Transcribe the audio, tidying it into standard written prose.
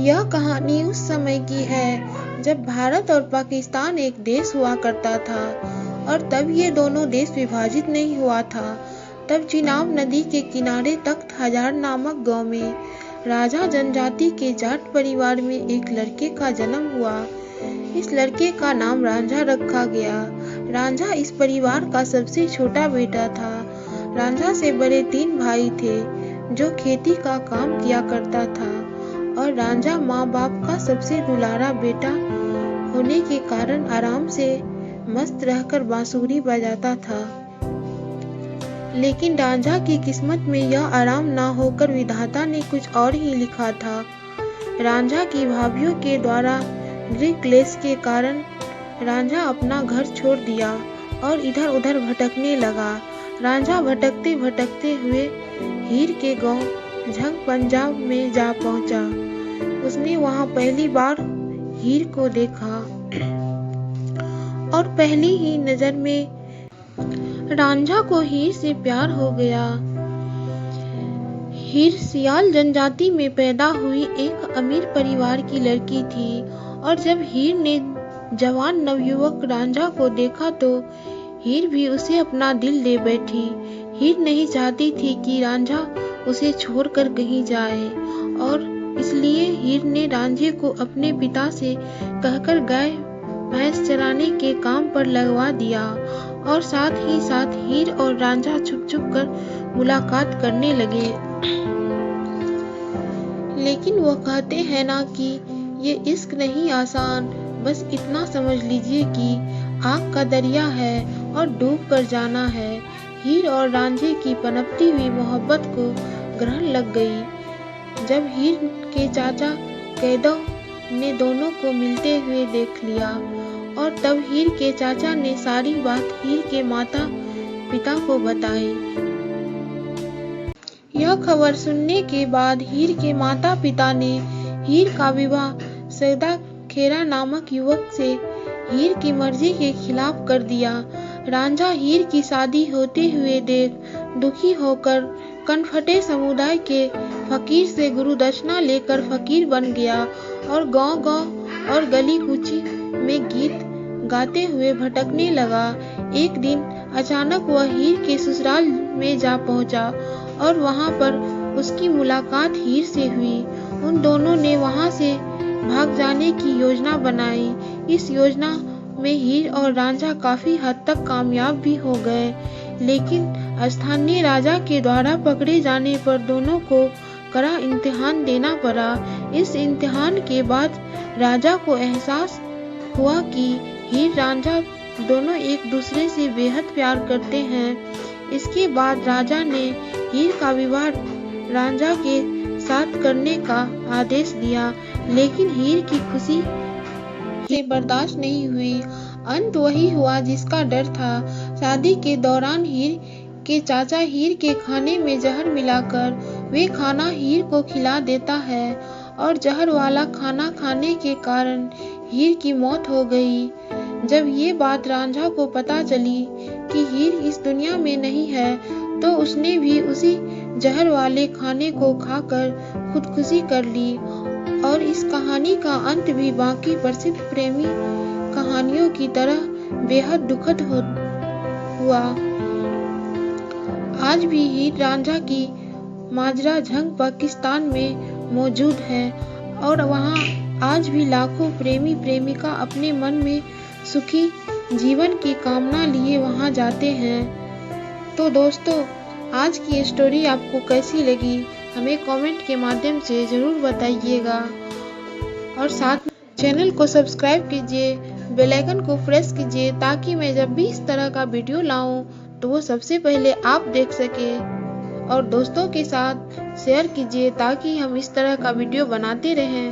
यह कहानी उस समय की है जब भारत और पाकिस्तान एक देश हुआ करता था और तब ये दोनों देश विभाजित नहीं हुआ था। तब चिनाब नदी के किनारे तख्त हजार नामक गांव में राजा जनजाति के जाट परिवार में एक लड़के का जन्म हुआ। इस लड़के का नाम रांझा रखा गया। रांझा इस परिवार का सबसे छोटा बेटा था। रांझा से बड़े 3 भाई थे जो खेती का काम किया करता था और रांझा माँ बाप का सबसे दुलारा बेटा होने के कारण आराम से मस्त रहकर बांसुरी बजाता था। लेकिन रांझा की किस्मत में यह आराम ना होकर विधाता ने कुछ और ही लिखा था। रांझा की भाभीियों के द्वारा गृह क्लेश के कारण रांझा अपना घर छोड़ दिया और इधर उधर भटकने लगा। रांझा भटकते भटकते हुए हीर के गांव झंग पंजाब में जा पहुंचा। उसने वहां पहली बार हीर को देखा और पहली ही नजर में रांझा को हीर से प्यार हो गया। हीर सियाल जनजाति में पैदा हुई एक अमीर परिवार की लड़की थी और जब हीर ने जवान नवयुवक रांझा को देखा तो हीर भी उसे अपना दिल दे बैठी। हीर नहीं चाहती थी कि रांझा उसे छोड़कर कहीं जाए और इसलिए हीर ने रांझे को अपने पिता से कहकर गाय भैंस चराने के काम पर लगवा दिया और साथ ही साथ हीर और रांझा छुप छुप कर मुलाकात करने लगे। लेकिन वो कहते हैं ना कि ये इश्क नहीं आसान, बस इतना समझ लीजिए कि आग का दरिया है और डूब कर जाना है। हीर और रांझे की पनपती हुई मोहब्बत को ग्रहण लग गई। जब हीर के चाचा कैदव ने दोनों को मिलते हुए देख लिया और तब हीर के चाचा ने सारी बात हीर के माता पिता को बताई। यह खबर सुनने के बाद हीर के माता पिता ने हीर का विवाह सैदा खेरा नामक युवक से हीर की मर्जी के खिलाफ कर दिया। रांझा हीर की शादी होते हुए देख दुखी होकर कनफटे समुदाय के फकीर से गुरु दक्षिणा लेकर फकीर बन गया और गांव-गांव और गली कूची में गीत गाते हुए भटकने लगा। एक दिन अचानक वह हीर के ससुराल में जा पहुंचा और वहां पर उसकी मुलाकात हीर से हुई। उन दोनों ने वहां से भाग जाने की योजना बनाई। इस योजना में हीर और रांझा काफी हद तक कामयाब भी हो गए, लेकिन स्थानीय राजा के द्वारा पकड़े जाने पर दोनों को कड़ा इम्तिहान देना पड़ा। इस इम्तिहान के बाद राजा को एहसास हुआ कि हीर रांझा दोनों एक दूसरे से बेहद प्यार करते हैं। इसके बाद राजा ने हीर का विवाह रांझा के साथ करने का आदेश दिया, लेकिन हीर की खुशी से बर्दाश्त नहीं हुई। अंत वही हुआ जिसका डर था। शादी के दौरान हीर के चाचा हीर के खाने में जहर मिलाकर वे खाना हीर को खिला देता है और जहर वाला खाना खाने के कारण हीर की मौत हो गई। जब ये बात रांझा को पता चली कि हीर इस दुनिया में नहीं है तो उसने भी उसी जहर वाले खाने को खाकर खुदकुशी कर ली और इस कहानी का अंत भी बाकी प्रसिद्ध प्रेमी कहानियों की तरह बेहद दुखद हुआ। आज भी हीर रांझा की माजरा झंग पाकिस्तान में मौजूद है और वहाँ आज भी लाखों प्रेमी प्रेमिका अपने मन में सुखी जीवन की कामना लिए वहाँ जाते हैं। तो दोस्तों, आज की स्टोरी आपको कैसी लगी हमें कमेंट के माध्यम से ज़रूर बताइएगा और साथ चैनल को सब्सक्राइब कीजिए, बेल आइकन को प्रेस कीजिए ताकि मैं जब भी इस तरह का वीडियो लाऊं तो वो सबसे पहले आप देख सके और दोस्तों के साथ शेयर कीजिए ताकि हम इस तरह का वीडियो बनाते रहें।